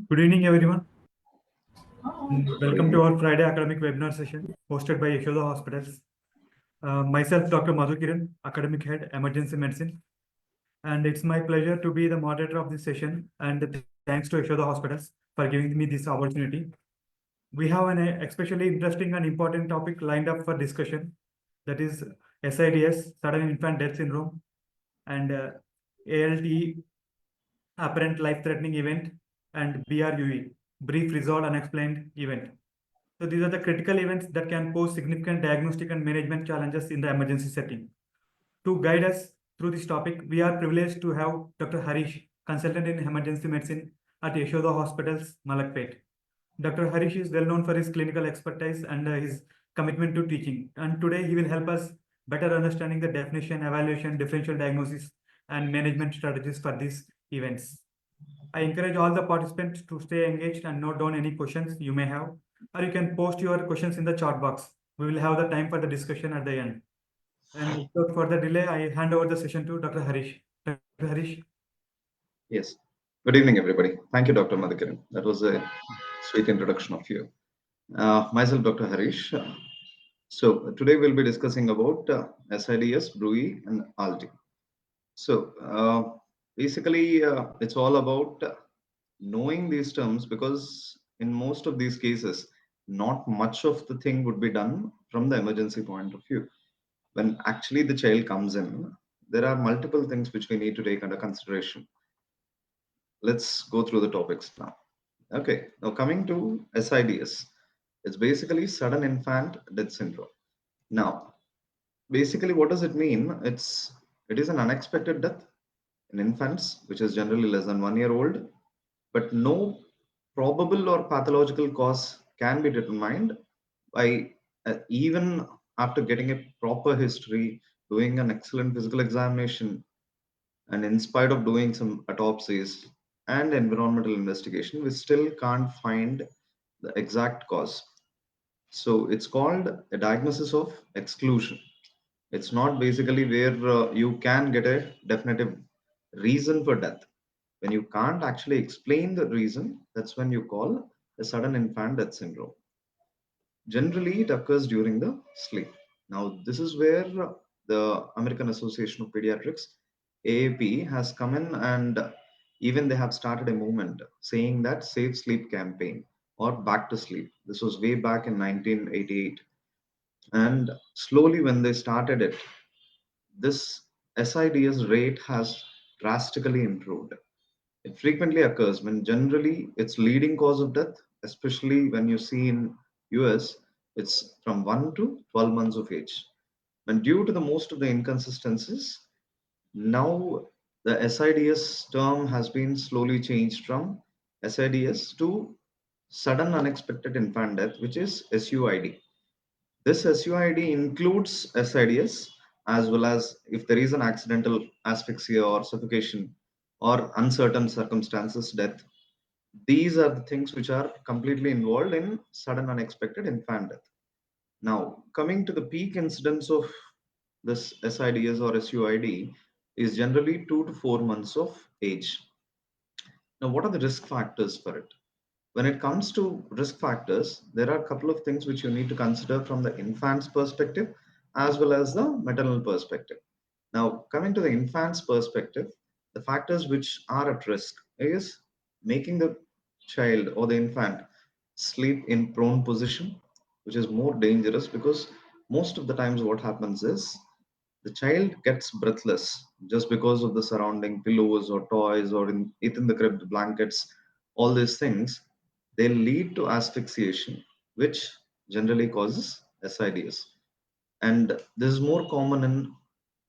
Good evening, everyone. Welcome to our Friday academic webinar session hosted by Yashoda Hospitals. Myself, Dr. Madhu Kiran, Academic Head, Emergency Medicine. And it's my pleasure to be the moderator of this session. And thanks to Yashoda Hospitals for giving me this opportunity. We have an especially interesting and important topic lined up for discussion. That is SIDS, Sudden Infant Death Syndrome, and ALTE, Apparent Life-Threatening Event, and BRUE, Brief Resolved Unexplained Event. So these are the critical events that can pose significant diagnostic and management challenges in the emergency setting. To guide us through this topic, we are privileged to have Dr. Harish, consultant in emergency medicine at Yashoda Hospitals, Malakpet. Dr. Harish is well known for his clinical expertise and his commitment to teaching. And today he will help us better understanding the definition, evaluation, differential diagnosis, and management strategies for these events. I encourage all the participants to stay engaged and note down any questions you may have, or you can post your questions in the chat box. We will have the time for the discussion at the end. And without further delay, I hand over the session to Dr. Harish. Dr. Harish. Yes. Good evening, everybody. Thank you, Dr. Madhu Kiran. That was a sweet introduction of you. Myself, Dr. Harish. So today we'll be discussing about SIDS, BRUE, and ALTE. So basically, it's all about knowing these terms, because in most of these cases, not much of the thing would be done from the emergency point of view. When actually the child comes in, there are multiple things which we need to take under consideration. Let's go through the topics now. Okay, now coming to SIDS, it's basically sudden infant death syndrome. Now, basically, what does it mean? It is an unexpected death in infants, which is generally less than 1 year old, but no probable or pathological cause can be determined by even after getting a proper history, doing an excellent physical examination, and in spite of doing some autopsies and environmental investigation, we still can't find the exact cause. So it's called a diagnosis of exclusion. It's not basically where you can get a definitive reason for death. When you can't actually explain the reason, that's when you call a sudden infant death syndrome. Generally, it occurs during the sleep. Now, this is where the American Association of Pediatrics, AAP, has come in, and even they have started a movement saying that Safe Sleep campaign or Back to Sleep. This was way back in 1988. And slowly, when they started it, this SIDS rate has drastically improved. It frequently occurs when generally it's leading cause of death, especially when you see in US, it's from 1 to 12 months of age. And due to the most of the inconsistencies, now the SIDS term has been slowly changed from SIDS to sudden unexpected infant death, which is SUID. This SUID includes SIDS as well as if there is an accidental asphyxia or suffocation or uncertain circumstances death. These are the things which are completely involved in sudden unexpected infant death. Now, coming to the peak incidence of this SIDS or SUID is generally 2 to 4 months of age. Now, what are the risk factors for it? When it comes to risk factors, there are a couple of things which you need to consider from the infant's perspective as well as the maternal perspective. Now, coming to the infant's perspective, the factors which are at risk is making the child or the infant sleep in prone position, which is more dangerous because most of the times what happens is the child gets breathless just because of the surrounding pillows or toys or within the crib, the blankets, all these things, they lead to asphyxiation, which generally causes SIDS. And this is more common in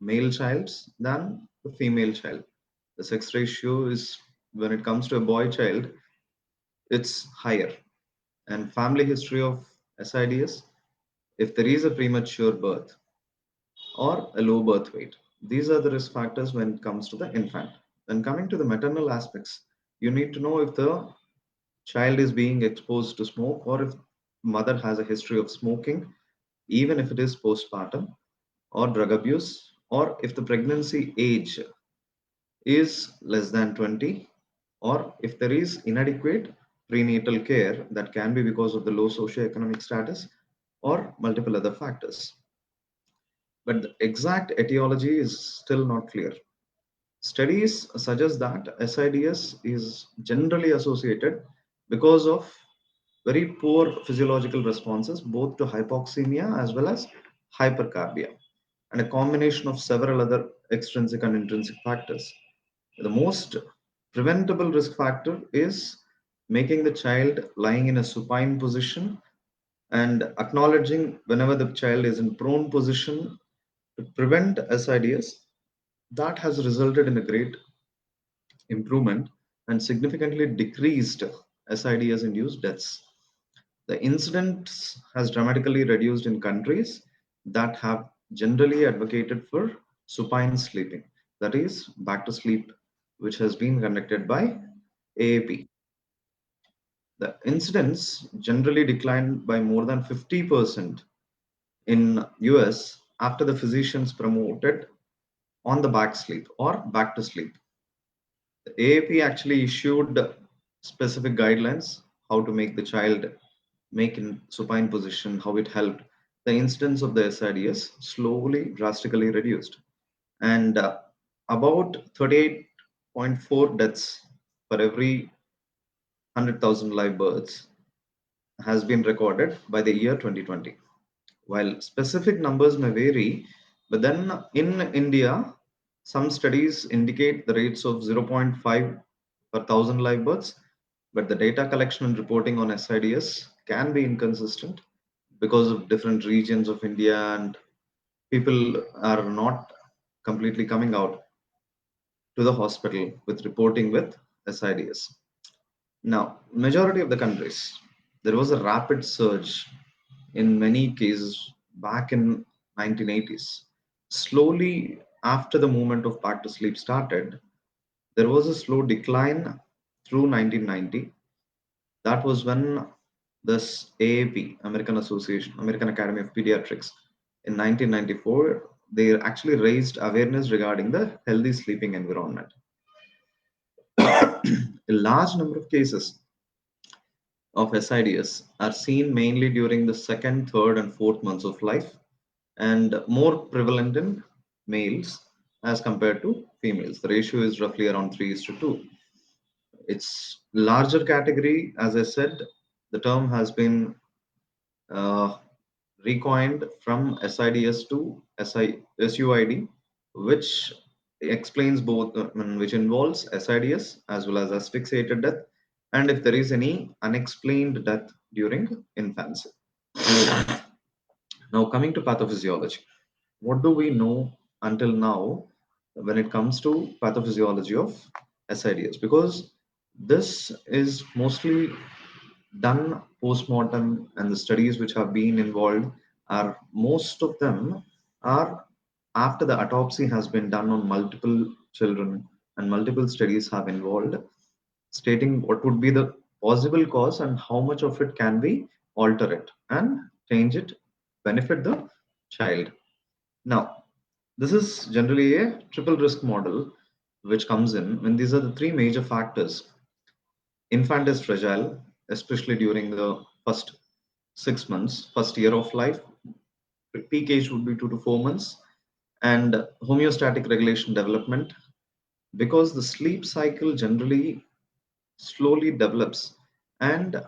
male childs than the female child. The sex ratio is, when it comes to a boy child, it's higher. And family history of SIDS, if there is a premature birth or a low birth weight, these are the risk factors when it comes to the infant. Then coming to the maternal aspects, you need to know if the child is being exposed to smoke or if mother has a history of smoking, even if it is postpartum, or drug abuse, or if the pregnancy age is less than 20, or if there is inadequate prenatal care, that can be because of the low socioeconomic status or multiple other factors. But the exact etiology is still not clear. Studies suggest that SIDS is generally associated because of very poor physiological responses both to hypoxemia as well as hypercarbia, and a combination of several other extrinsic and intrinsic factors. The most preventable risk factor is making the child lying in a supine position and acknowledging whenever the child is in prone position to prevent SIDS. That has resulted in a great improvement and significantly decreased SIDS induced deaths. The incidence has dramatically reduced in countries that have generally advocated for supine sleeping, that is, back to sleep, which has been conducted by AAP. The incidence generally declined by more than 50% in US after the physicians promoted on the back sleep or back to sleep. The AAP actually issued specific guidelines how to make the child make in supine position, how it helped. The incidence of the SIDS slowly, drastically reduced, and about 38.4 deaths per every 100,000 live births has been recorded by the year 2020. While specific numbers may vary, but then in India, some studies indicate the rates of 0.5 per thousand live births, but the data collection and reporting on SIDS can be inconsistent because of different regions of India, and people are not completely coming out to the hospital with reporting with SIDS. Now, majority of the countries, there was a rapid surge in many cases back in 1980s. Slowly, after the movement of back to sleep started, there was a slow decline through 1990. That was when this AAP, American Academy of Pediatrics, in 1994, they actually raised awareness regarding the healthy sleeping environment. A large number of cases of SIDS are seen mainly during the second, third, and fourth months of life, and more prevalent in males as compared to females. The ratio is roughly around 3:2. It's larger category, as I said. The term has been uh, recoined from SIDS to SUID, which explains both, which involves SIDS as well as asphyxiated death, and if there is any unexplained death during infancy. Now, coming to pathophysiology, what do we know until now when it comes to pathophysiology of SIDS? Because this is mostly done post-mortem, and the studies which have been involved are, most of them are after the autopsy has been done on multiple children, and multiple studies have involved stating what would be the possible cause and how much of it can be alter it and change it, benefit the child. Now, this is generally a triple risk model which comes in when these are the three major factors. Infant is fragile, especially during the first 6 months, first year of life. Peak age would be 2 to 4 months, and homeostatic regulation development, because the sleep cycle generally slowly develops and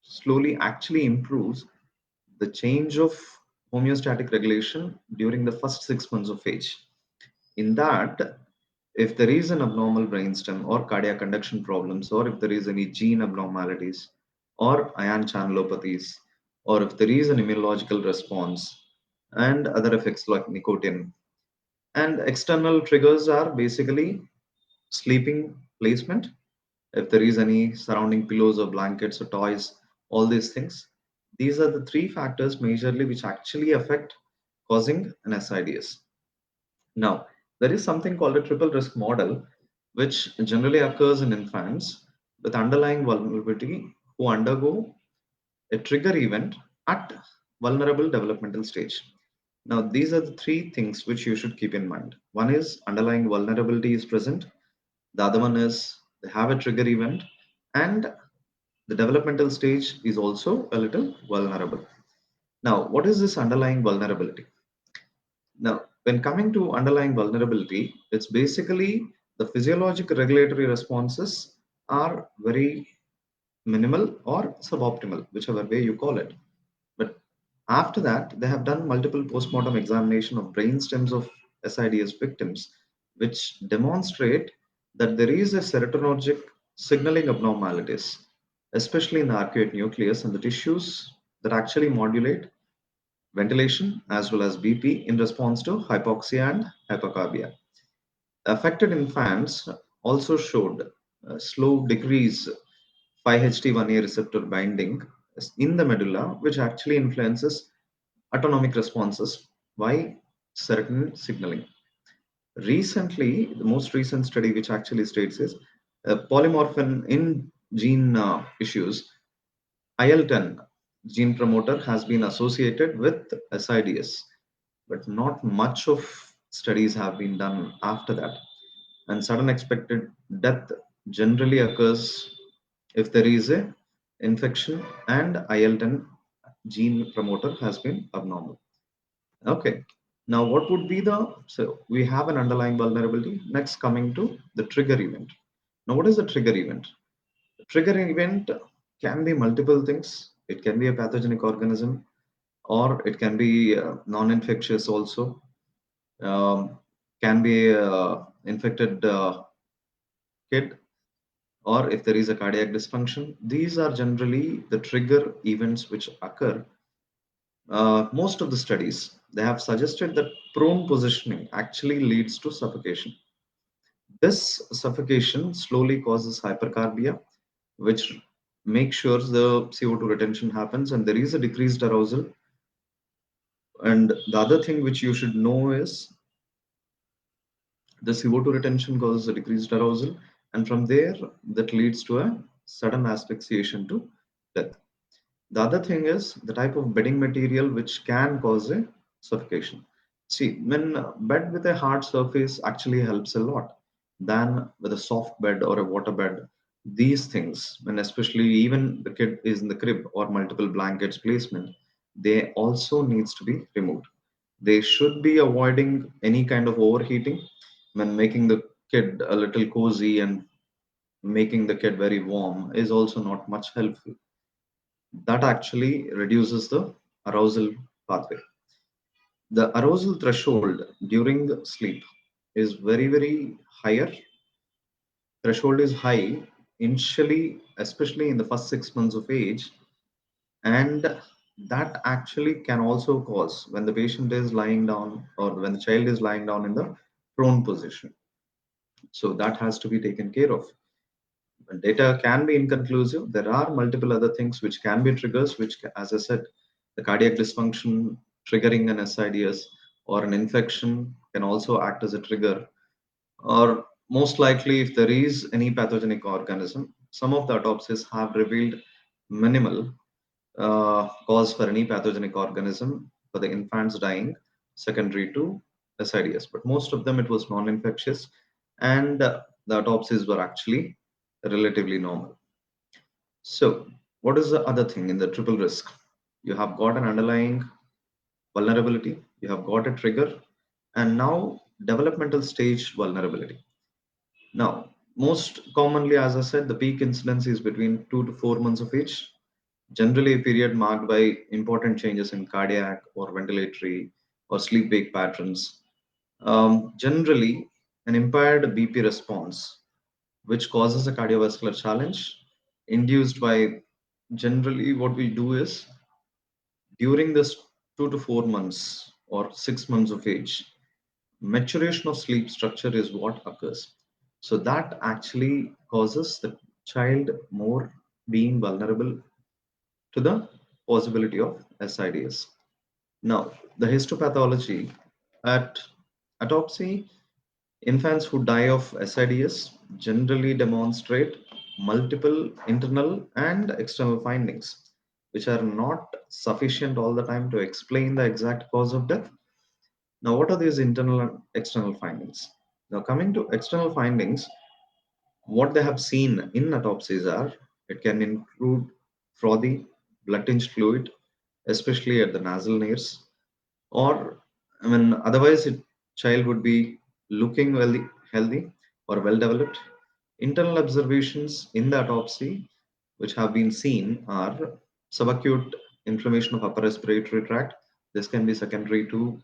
slowly actually improves the change of homeostatic regulation during the first 6 months of age. In that, if there is an abnormal brainstem or cardiac conduction problems, or if there is any gene abnormalities or ion channelopathies, or if there is an immunological response and other effects like nicotine. And external triggers are basically sleeping placement, if there is any surrounding pillows or blankets or toys, all these things. These are the three factors majorly which actually affect causing an SIDS. Now, there is something called a triple risk model, which generally occurs in infants with underlying vulnerability who undergo a trigger event at vulnerable developmental stage. Now, these are the three things which you should keep in mind. One is underlying vulnerability is present. The other one is they have a trigger event, and the developmental stage is also a little vulnerable. Now, what is this underlying vulnerability? Now, when coming to underlying vulnerability, it's basically the physiological regulatory responses are very minimal or suboptimal, whichever way you call it. But after that, they have done multiple postmortem examination of brain stems of SIDS victims, which demonstrate that there is a serotonergic signaling abnormalities, especially in the arcuate nucleus and the tissues that actually modulate ventilation as well as BP in response to hypoxia and hypocarbia. Affected infants also showed a slow decrease 5-HT1A receptor binding in the medulla, which actually influences autonomic responses by serotonin signaling. Recently, the most recent study which actually states is polymorphin in gene issues, IL-10 gene promoter has been associated with SIDS, but not much of studies have been done after that. And sudden expected death generally occurs if there is a infection and IL-10 gene promoter has been abnormal. Okay. Now, what would be the, so we have an underlying vulnerability. Next, coming to the trigger event. Now, what is the trigger event? The trigger event can be multiple things. It can be a pathogenic organism, or it can be non-infectious also. Um, can be a infected kid, or if there is a cardiac dysfunction. These are generally the trigger events which occur. Most of the studies, they have suggested that prone positioning actually leads to suffocation. This suffocation slowly causes hypercarbia, which makes sure the CO2 retention happens and there is a decreased arousal. And the other thing which you should know is the CO2 retention causes a decreased arousal, and from there, that leads to a sudden asphyxiation to death. The other thing is the type of bedding material which can cause a suffocation. See, when bed with a hard surface actually helps a lot than with a soft bed or a water bed. These things, when especially even the kid is in the crib or multiple blankets placement, they also needs to be removed. They should be avoiding any kind of overheating when making the kid a little cozy, and making the kid very warm is also not much helpful. That actually reduces the arousal pathway. The arousal threshold during sleep is very higher. Threshold is high initially, especially in the first 6 months of age, and that actually can also cause when the patient is lying down or when the child is lying down in the prone position. So that has to be taken care of. Data can be inconclusive. There are multiple other things which can be triggers, which, as I said, the cardiac dysfunction triggering an SIDS or an infection can also act as a trigger. Or most likely, if there is any pathogenic organism, some of the autopsies have revealed minimal cause for any pathogenic organism for the infants dying secondary to SIDS. But most of them, it was non-infectious, and the autopsies were actually relatively normal. So, what is the other thing in the triple risk? You have got an underlying vulnerability, you have got a trigger, and now developmental stage vulnerability. Now, most commonly, as I said, the peak incidence is between 2 to 4 months of age, generally a period marked by important changes in cardiac or ventilatory or sleep wake patterns. Generally, an impaired BP response, which causes a cardiovascular challenge, induced by generally what we do is during this 2 to 4 months or 6 months of age, maturation of sleep structure is what occurs. So that actually causes the child more being vulnerable to the possibility of SIDS. Now, the histopathology at autopsy, infants who die of SIDS generally demonstrate multiple internal and external findings, which are not sufficient all the time to explain the exact cause of death. Now, what are these internal and external findings? Now, coming to external findings, What they have seen in autopsies are it can include frothy, blood-tinged fluid, especially at the nasal nares, or I mean, otherwise, it child would be looking healthy or well developed. Internal observations in the autopsy, which have been seen, are subacute inflammation of upper respiratory tract. This can be secondary to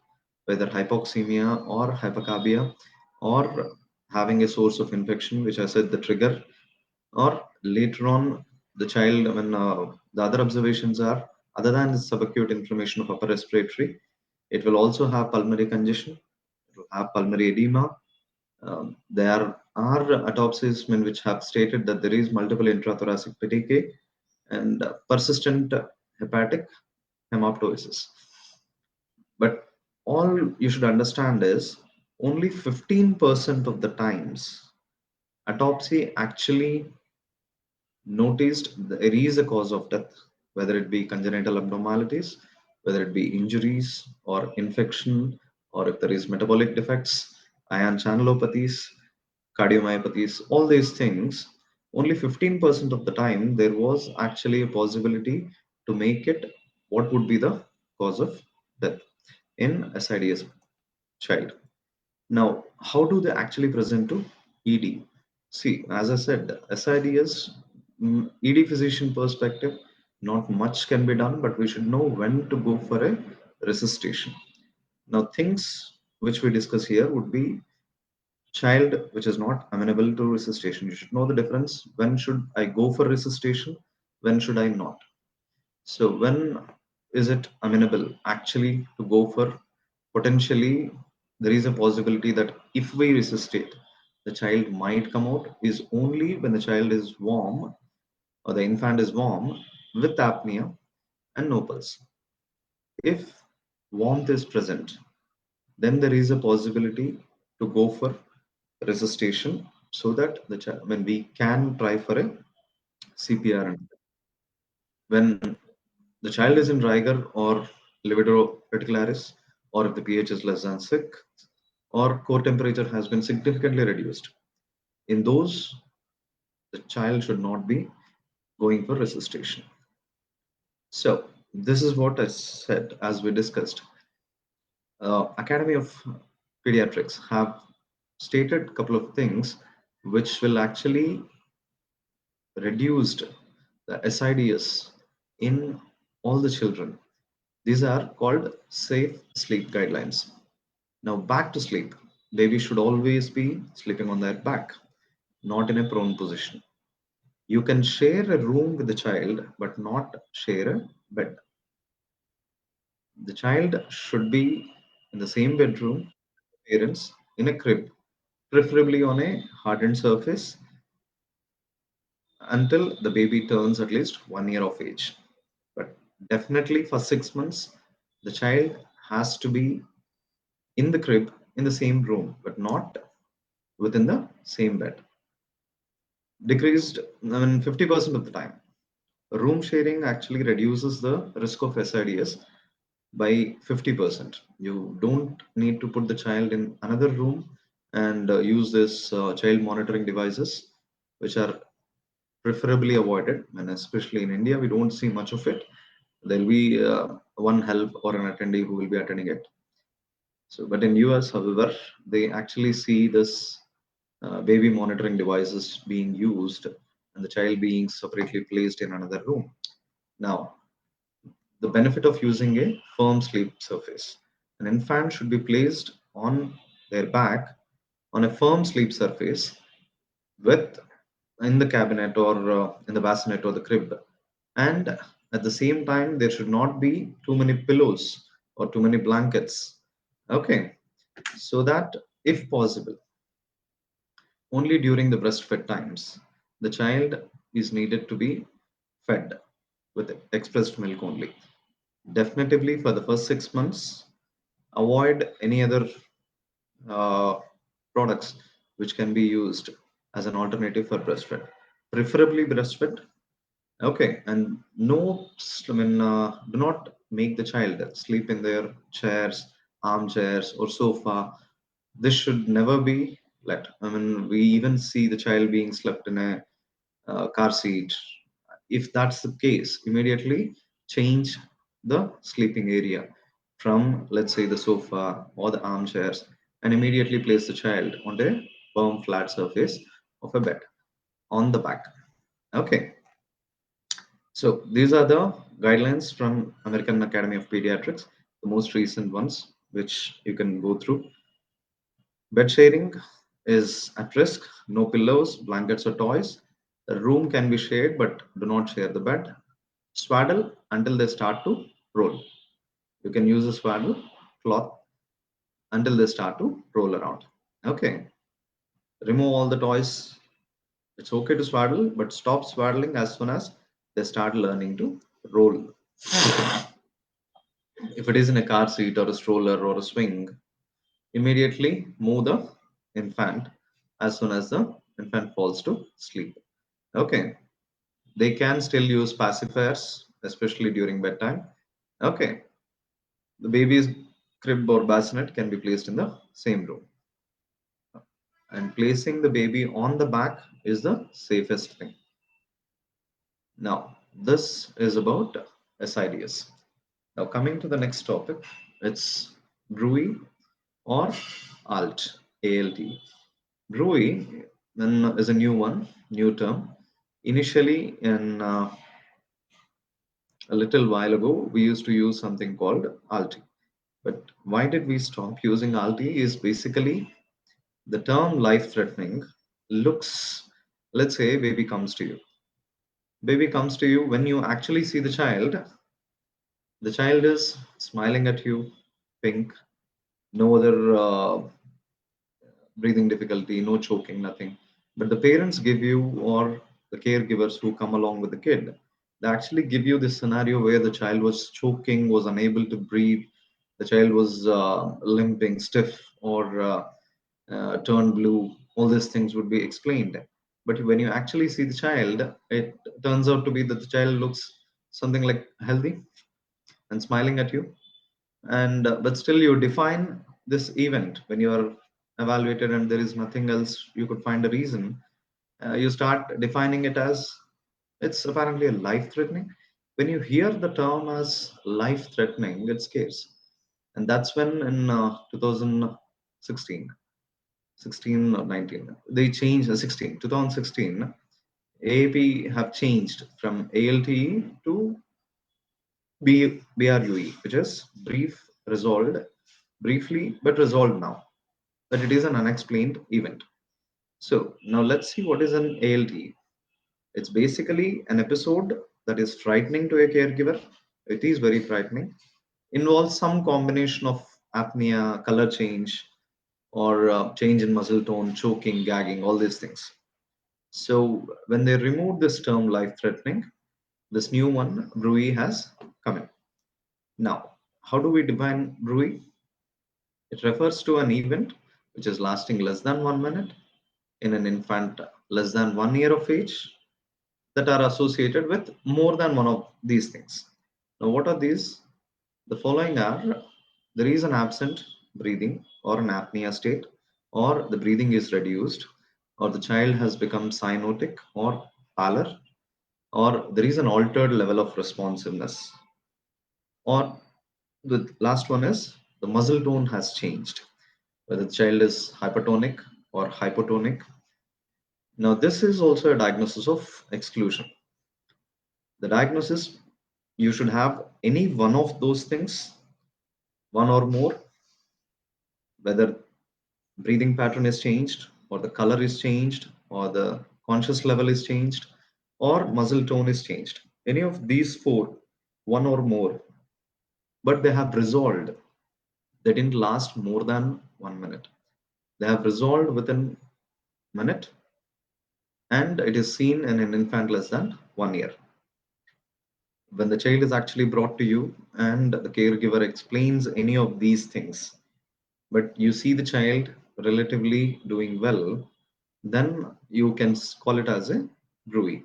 whether hypoxemia or hypercarbia, or having a source of infection, which I said the trigger, or later on the child. I mean, the other observations are other than the subacute inflammation of upper respiratory, it will also have pulmonary congestion, it will have pulmonary edema. There are autopsies which have stated that there is multiple intrathoracic petechiae and persistent hepatic hemoptysis. But all you should understand is only 15% of the times autopsy actually noticed there is a cause of death, whether it be congenital abnormalities, whether it be injuries or infection, or if there is metabolic defects, ion channelopathies, cardiomyopathies, all these things. Only 15% of the time there was actually a possibility to make it what would be the cause of death in SIDS child. Now, how do they actually present to ED? See, as I said, SIDS, ED physician perspective, not much can be done, but we should know when to go for a resuscitation. Now, things which we discuss here would be child which is not amenable to resuscitation. You should know the difference. When should I go for resuscitation? When should I not? So when is it amenable actually to go for potentially there is a possibility that if we resuscitate, the child might come out is only when the child is warm or the infant is warm with apnea and no pulse. If warmth is present, then there is a possibility to go for resuscitation so that the child when we can try for a CPR. And when the child is in rigor or libido reticularis, or if the pH is less than 6, or core temperature has been significantly reduced, in those, the child should not be going for resuscitation. So, this is what I said as we discussed. Academy of Pediatrics have stated a couple of things which will actually reduce the SIDS in all the children. These are called safe sleep guidelines. Now back to sleep. Baby should always be sleeping on their back, not in a prone position. You can share a room with the child, but not share a bed. The child should be in the same bedroom, parents in a crib, preferably on a hardened surface until the baby turns at least 1 year of age. But definitely for 6 months, the child has to be in the crib in the same room, but not within the same bed. Decreased, I mean, 50% of the time. Room sharing actually reduces the risk of SIDS by 50%. You don't need to put the child in another room and use this child monitoring devices, which are preferably avoided. And especially in India, we don't see much of it. There'll be one help or an attendee who will be attending it. So, but in US, however, they actually see this baby monitoring devices being used and the child being separately placed in another room. Now, the benefit of using a firm sleep surface. An infant should be placed on their back on a firm sleep surface with in the cabinet or in the bassinet or the crib. And at the same time, there should not be too many pillows or too many blankets. Okay, so that if possible, only during the breastfed times, the child is needed to be fed with expressed milk only. Definitively for the first 6 months, avoid any other uh, products which can be used as an alternative for breastfed. Preferably breastfed. Okay, and no, I mean, do not make the child sleep in their chairs, armchairs, or sofa. This should never be. let. I mean, we even see the child being slept in a car seat. If that's the case, immediately change the sleeping area from, let's say, the sofa or the armchairs, and immediately place the child on a firm flat surface of a bed on the back. Okay, so these are the guidelines from American Academy of Pediatrics, the most recent ones, which you can go through. Bed sharing is at risk. No pillows, blankets, or toys. The room can be shared, but do not share the bed. Swaddle until they start to roll. You can use a swaddle cloth until they start to roll around. Okay. Remove all the toys. It's okay to swaddle, but stop swaddling as soon as they start learning to roll. If it is in a car seat or a stroller or a swing, immediately move the infant as soon as the infant falls to sleep. Okay. They can still use pacifiers, especially during bedtime. Okay. The baby's crib or bassinet can be placed in the same room. And placing the baby on the back is the safest thing. Now, this is about SIDS. Now, coming to the next topic, it's BRUE or ALT, ALT. BRUE then is a new one, new term. Initially, in a little while ago, we used to use something called ALTE. But why did we stop using ALTE is basically the term life threatening looks, let's say baby comes to you. Baby comes to you, when you actually see the child is smiling at you, pink, no other breathing difficulty, no choking, nothing. But the parents give you, or the caregivers who come along with the kid, they actually give you this scenario where the child was choking, was unable to breathe, the child was limping, stiff, or turned blue. All these things would be explained. But when you actually see the child, it turns out to be that the child looks something like healthy and smiling at you, and but still you define this event when you are evaluated and there is nothing else you could find a reason. You start defining it as it's apparently a life threatening. When you hear the term as life threatening, it scares. And that's when in 2016, 16 or 19 they changed, 16 2016 AAP have changed from ALTE to BRUE, which is briefly but resolved now, that it is an unexplained event. So now let's see what is an ALT. It's basically an episode that is frightening to a caregiver. It is very frightening. Involves some combination of apnea, color change, or change in muscle tone, choking, gagging, all these things. So when they removed this term life threatening, this new one, BRUE, has come in. Now, how do we define BRUE? It refers to an event which is lasting less than 1 minute in an infant less than 1 year of age that are associated with more than one of these things. Now, what are these? The following are: there is an absent breathing or an apnea state, or the breathing is reduced, or the child has become cyanotic or pallor, or there is an altered level of responsiveness, or the last one is the muscle tone has changed, whether the child is hypertonic or hypotonic. Now, this is also a diagnosis of exclusion. The diagnosis, you should have any one of those things, one or more, whether breathing pattern is changed, or the color is changed, or the conscious level is changed, or muscle tone is changed. Any of these four, one or more, but they have resolved. They didn't last more than 1 minute. They have resolved within minute, and it is seen in an infant less than 1 year. When the child is actually brought to you and the caregiver explains any of these things, but you see the child relatively doing well, then you can call it as a BRUE.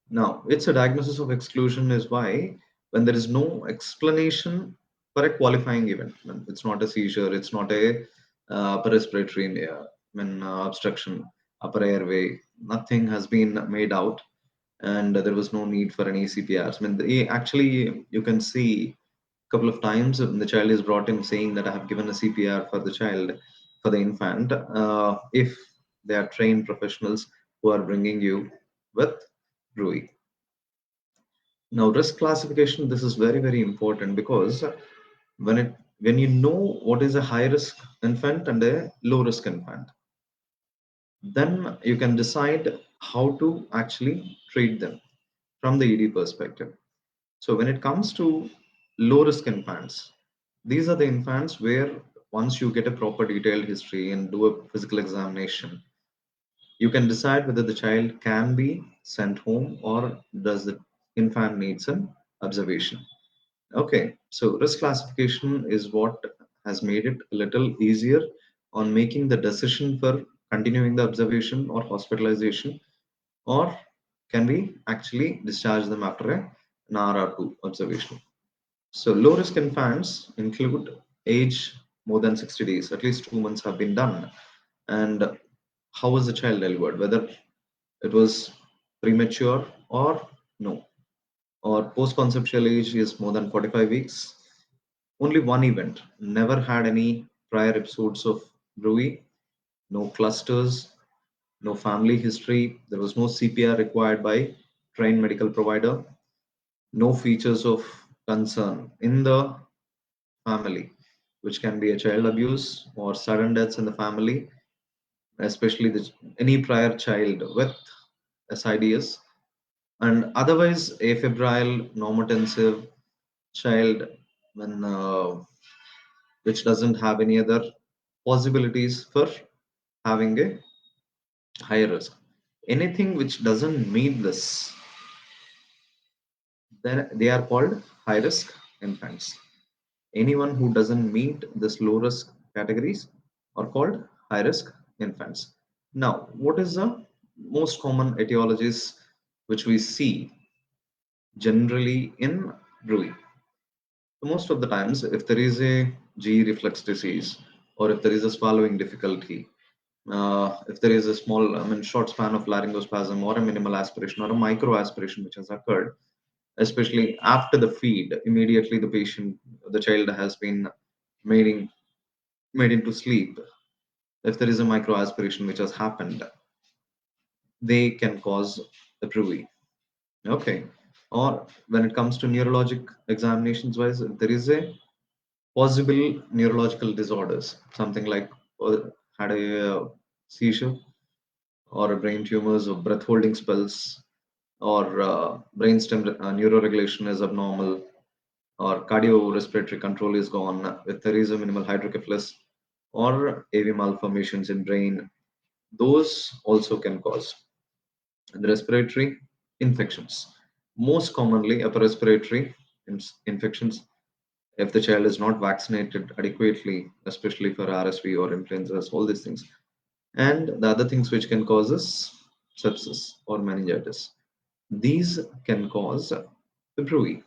Now, it's a diagnosis of exclusion is why when there is no explanation for a qualifying event, it's not a seizure, it's not a respiratory obstruction, upper airway, nothing has been made out, and there was no need for any CPRs. Actually, you can see a couple of times when the child is brought in saying that I have given a CPR for the child, for the infant, if they are trained professionals who are bringing you with BRUE. Now, risk classification, this is very, very important because when you know what is a high risk infant and a low risk infant, then you can decide how to actually treat them from the ED perspective. So when it comes to low risk infants, these are the infants where once you get a proper detailed history and do a physical examination, you can decide whether the child can be sent home or does the infant needs an observation. Okay, so risk classification is what has made it a little easier on making the decision for continuing the observation or hospitalization, or can we actually discharge them after an hour or two observation. So low risk infants include age more than 60 days, at least 2 months have been done. And how was the child delivered, whether it was premature or no, or post-conceptual age is more than 45 weeks. Only one event, never had any prior episodes of BRUE, no clusters, no family history, there was no CPR required by trained medical provider, no features of concern in the family, which can be a child abuse or sudden deaths in the family, especially any prior child with SIDS, and otherwise afebrile, normotensive child when which doesn't have any other possibilities for having a higher risk. Anything which doesn't meet this, then they are called high risk infants. Anyone who doesn't meet this low risk categories are called high risk infants. Now, what is the most common etiologies which we see generally in BRUE? Most of the times, if there is a GE reflex disease, or if there is a swallowing difficulty, if there is a small, short span of laryngospasm, or a minimal aspiration, or a micro aspiration which has occurred, especially after the feed, immediately the child has been made, made into sleep. If there is a micro aspiration which has happened, they can cause a BRUE. Okay. Or when it comes to neurologic examinations wise, if there is a possible neurological disorders, something like had a seizure or a brain tumors or breath holding spells, or brainstem neuroregulation is abnormal, or cardiorespiratory control is gone, if there is a minimal hydrocephalus or AV malformations in brain, those also can cause the respiratory infections. Most commonly, upper respiratory infections if the child is not vaccinated adequately, especially for RSV or influenza, all these things. And the other things which can cause is sepsis or meningitis. These can cause the BRUE.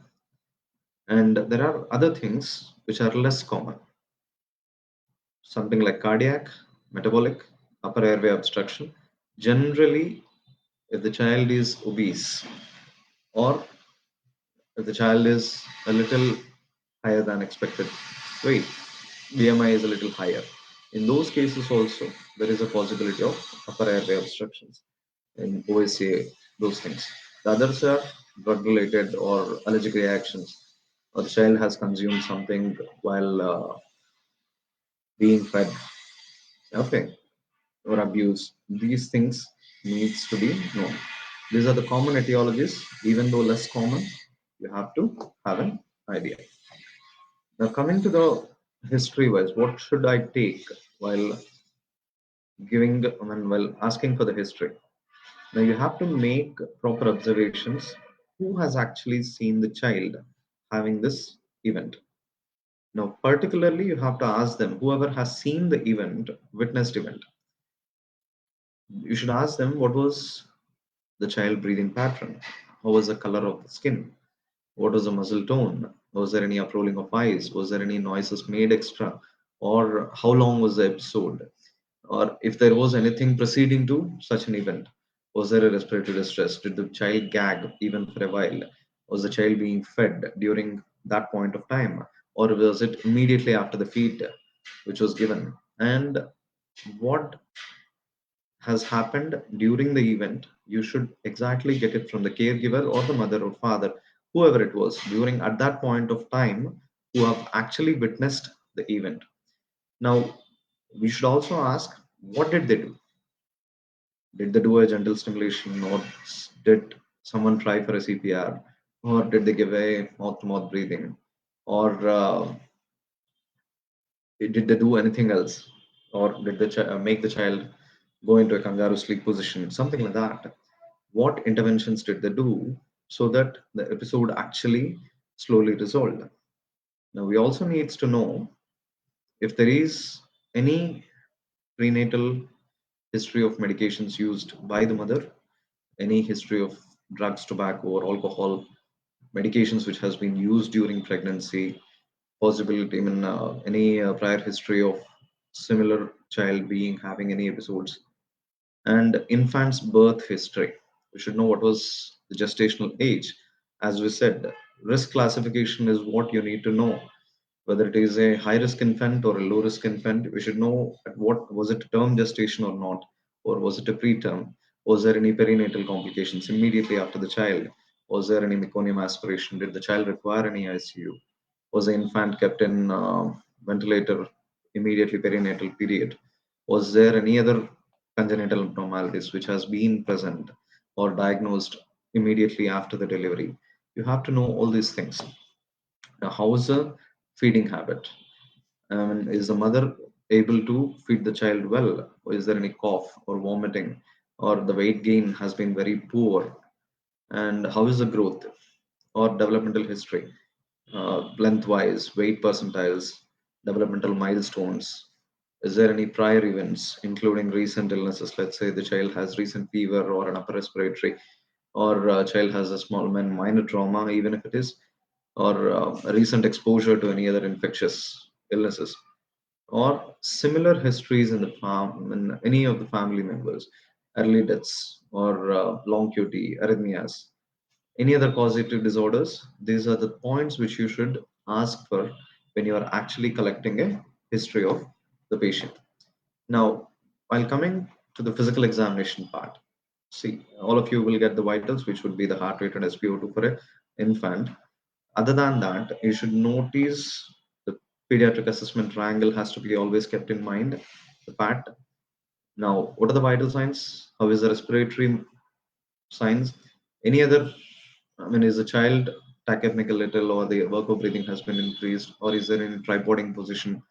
And there are other things which are less common, something like cardiac, metabolic, upper airway obstruction. Generally, if the child is obese or if the child is a little higher than expected weight, BMI is a little higher. In those cases also, there is a possibility of upper airway obstructions in OSA, those things. The others are drug-related or allergic reactions, or the child has consumed something while being fed, okay, or abuse. These things needs to be known. These are the common etiologies, even though less common, you have to have an idea. Now coming to the history wise, what should I take while while asking for the history? Now you have to make proper observations. Who has actually seen the child having this event? Now, particularly, you have to ask them, whoever has seen the event, witnessed event, you should ask them what was the child breathing pattern? How was the color of the skin? What was the muscle tone? Was there any uprolling of eyes? Was there any noises made extra? Or how long was the episode? or if there was anything preceding to such an event. Was there a respiratory distress? Did the child gag even for a while? Was the child being fed during that point of time? Or was it immediately after the feed which was given? And what has happened during the event, you should exactly get it from the caregiver or the mother or father, whoever it was, during at that point of time, who have actually witnessed the event. Now, we should also ask, what did they do? Did they do a gentle stimulation, or did someone try for a CPR, or did they give a mouth-to-mouth breathing, or did they do anything else, or did they make the child go into a kangaroo sleep position, something like that? What interventions did they do so that the episode actually slowly resolved? Now we also needs to know if there is any prenatal history of medications used by the mother, any history of drugs, tobacco, or alcohol medications which has been used during pregnancy, possibility, I mean, any prior history of similar child being having any episodes, and infant's birth history. We should know what was the gestational age. As we said, risk classification is what you need to know. Whether it is a high risk infant or a low risk infant, we should know at what was it term gestation or not, or was it a preterm? Was there any perinatal complications immediately after the child? Was there any meconium aspiration? Did the child require any ICU? Was the infant kept in ventilator immediately perinatal period? Was there any other congenital abnormalities which has been present or diagnosed immediately after the delivery? You have to know all these things. Now, how is the feeding habit? Is the mother able to feed the child well? Or is there any cough or vomiting? Or the weight gain has been very poor? And how is the growth or developmental history? Lengthwise, weight percentiles, developmental milestones. Is there any prior events, including recent illnesses? Let's say the child has recent fever or an upper respiratory, or a child has a small minor trauma, even if it is, or a recent exposure to any other infectious illnesses, or similar histories in the farm in any of the family members, early deaths, or long QT, arrhythmias, any other causative disorders. These are the points which you should ask for when you are actually collecting a history of the patient. Now, while coming to the physical examination part, see, all of you will get the vitals, which would be the heart rate and SpO2 for an infant. Other than that, you should notice the pediatric assessment triangle has to be always kept in mind. The PAT. Now, what are the vital signs? How is the respiratory signs? Any other, I mean, is the child tachypneic a little, or the work of breathing has been increased, or is there any tripoding position?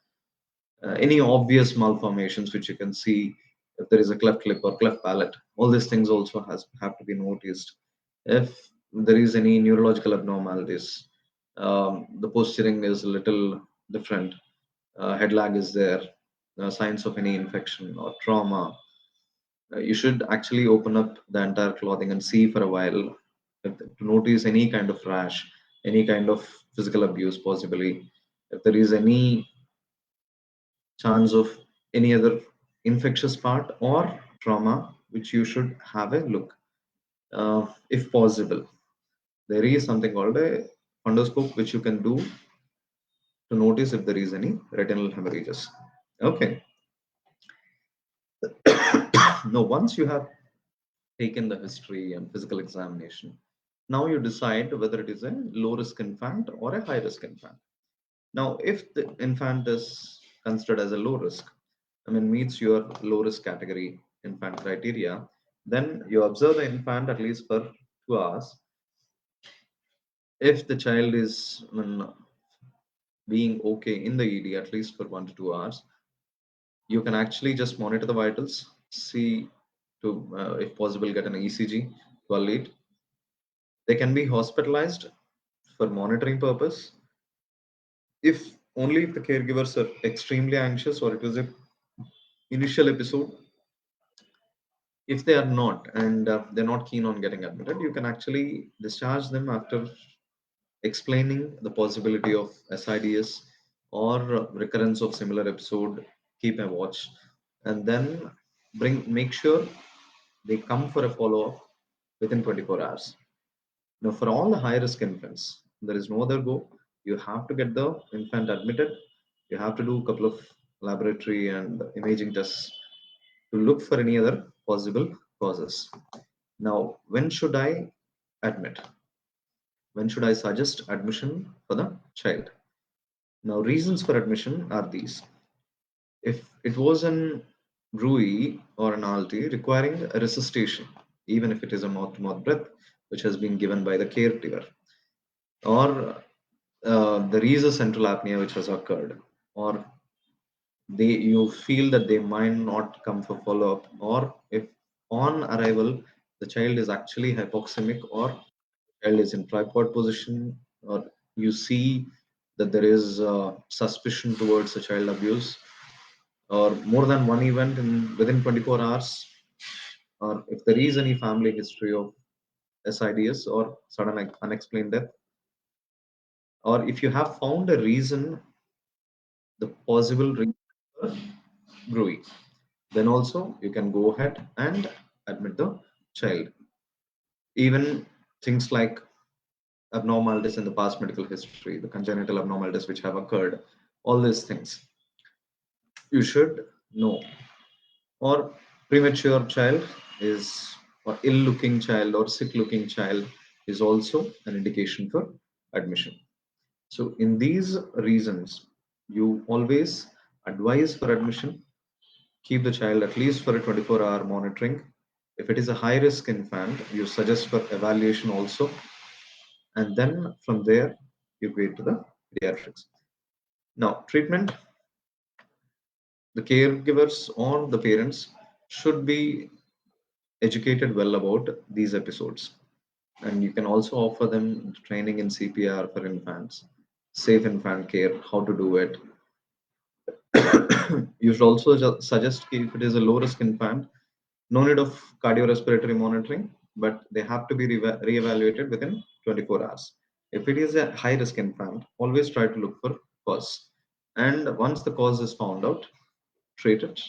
Any obvious malformations which you can see, if there is a cleft lip or cleft palate, all these things also have to be noticed. If there is any neurological abnormalities, the posturing is a little different, head lag is there, signs of any infection or trauma, you should actually open up the entire clothing and see for a while to notice any kind of rash, any kind of physical abuse, possibly. If there is any chance of any other infectious part or trauma, which you should have a look. If possible, there is something called a fundoscope, which you can do to notice if there is any retinal hemorrhages. Okay. Now, once you have taken the history and physical examination, now you decide whether it is a low risk infant or a high risk infant. Now, if the infant is considered as a low risk, I mean, meets your low risk category infant criteria, then you observe the infant at least for 2 hours. If the child is, I mean, being okay in the ED at least for 1 to 2 hours, you can actually just monitor the vitals, see to, if possible, get an ECG, 12 lead. They can be hospitalized for monitoring purpose if only if the caregivers are extremely anxious or it was a initial episode. If they are not, and they're not keen on getting admitted, you can actually discharge them after explaining the possibility of SIDS or recurrence of similar episode. Keep a watch. and then make sure they come for a follow-up within 24 hours. Now, for all the high-risk infants, there is no other go. You have to get the infant admitted. You have to do a couple of laboratory and imaging tests to look for any other possible causes. Now, when should I admit? When should I suggest admission for the child? Now, reasons for admission are these. If it was an BRUE or an ALTE requiring a resuscitation, even if it is a mouth-to-mouth breath, which has been given by the caregiver, or there is a central apnea which has occurred, or you feel that they might not come for follow-up, or if on arrival the child is actually hypoxemic or child is in tripod position, or you see that there is suspicion towards a child abuse, or more than one event in within 24 hours, or if there is any family history of SIDS or sudden unexplained death, or if you have found a reason, the possible reason for BRUE, then also you can go ahead and admit the child. Even things like abnormalities in the past medical history, the congenital abnormalities which have occurred, all these things you should know. Or premature child is, or ill looking child or sick looking child is also an indication for admission. So in these reasons, you always advise for admission. Keep the child at least for a 24-hour monitoring. If it is a high risk infant, you suggest for evaluation also, and then from there you go to the pediatrics. Now, treatment, the caregivers or the parents should be educated well about these episodes, and you can also offer them training in CPR for infants, safe infant care, how to do it. You should also suggest if it is a low risk infant, no need of cardiorespiratory monitoring, but they have to be re-evaluated within 24 hours. If it is a high risk infant, always try to look for cause. And once the cause is found out, treat it.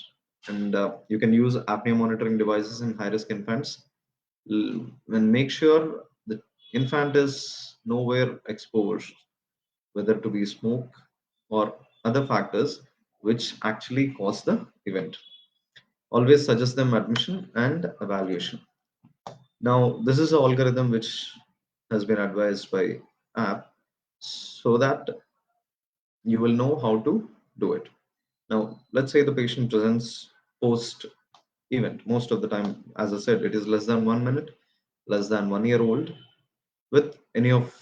And you can use apnea monitoring devices in high risk infants. And make sure the infant is nowhere exposed, whether to be smoke or other factors which actually cause the event. Always suggest them admission and evaluation. Now, this is an algorithm which has been advised by app so that you will know how to do it. Now, let's say the patient presents post event. Most of the time, as I said, it is less than 1 minute, less than 1 year old, with any of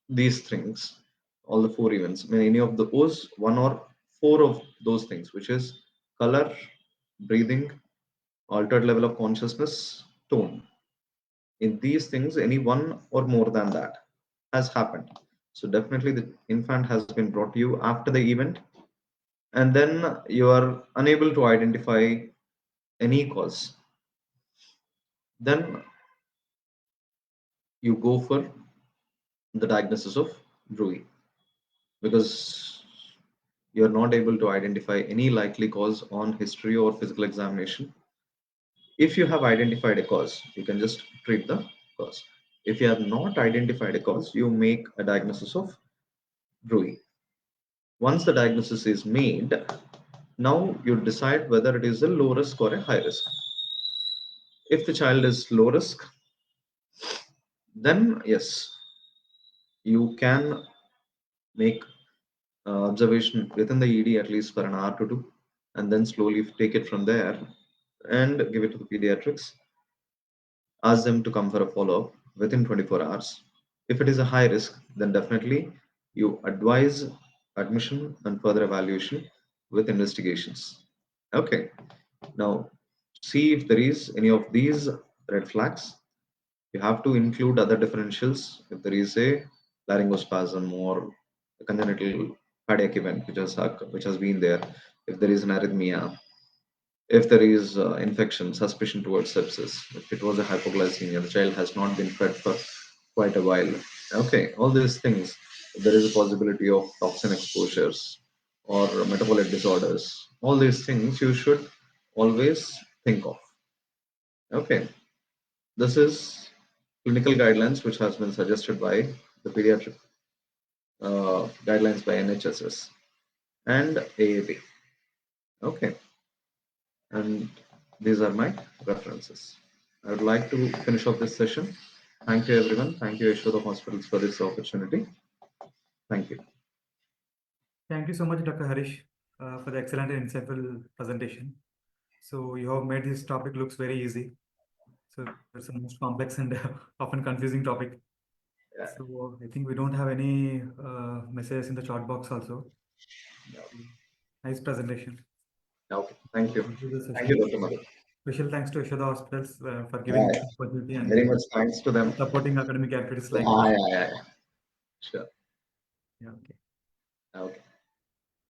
these things, all the four events, I mean, any of those one or four of those things, which is color, breathing, altered level of consciousness, tone. In these things, any one or more than that has happened. So definitely the infant has been brought to you after the event, and then you are unable to identify any cause. Then you go for the diagnosis of BRUE, because you are not able to identify any likely cause on history or physical examination. If you have identified a cause, you can just treat the cause. If you have not identified a cause, you make a diagnosis of BRUE. Once the diagnosis is made, now you decide whether it is a low risk or a high risk. If the child is low risk, then yes, you can make observation within the ED at least for an hour to two, and then slowly take it from there and give it to the pediatrics. Ask them to come for a follow-up within 24 hours. If it is a high risk, then definitely you advise admission and further evaluation with investigations. Okay, now see if there is any of these red flags. You have to include other differentials. If there is a laryngospasm or a congenital cardiac event which has been there, if there is an arrhythmia, if there is infection, suspicion towards sepsis, if it was a hypoglycemia, the child has not been fed for quite a while. Okay, all these things. If there is a possibility of toxin exposures or metabolic disorders, all these things you should always think of. Okay, this is clinical guidelines which has been suggested by the pediatric guidelines by NHSS and AAP. Okay, and these are my references. I would like to finish off this session. Thank you, everyone. Thank you, Yashoda Hospitals, for this opportunity. Thank you. Thank you so much, Dr. Harish, for the excellent and insightful presentation. So you have made this topic looks very easy. So it's the most complex and often confusing topic. Yeah. So I think we don't have any messages in the chat box also. Nice presentation. Okay, thank you. Conclude the Thank session. you, Dr. Madhu. Special thanks to Yashoda Hospitals for giving this opportunity and Very much thanks to them. supporting academic activities like Yeah. Sure. yeah, okay. Okay.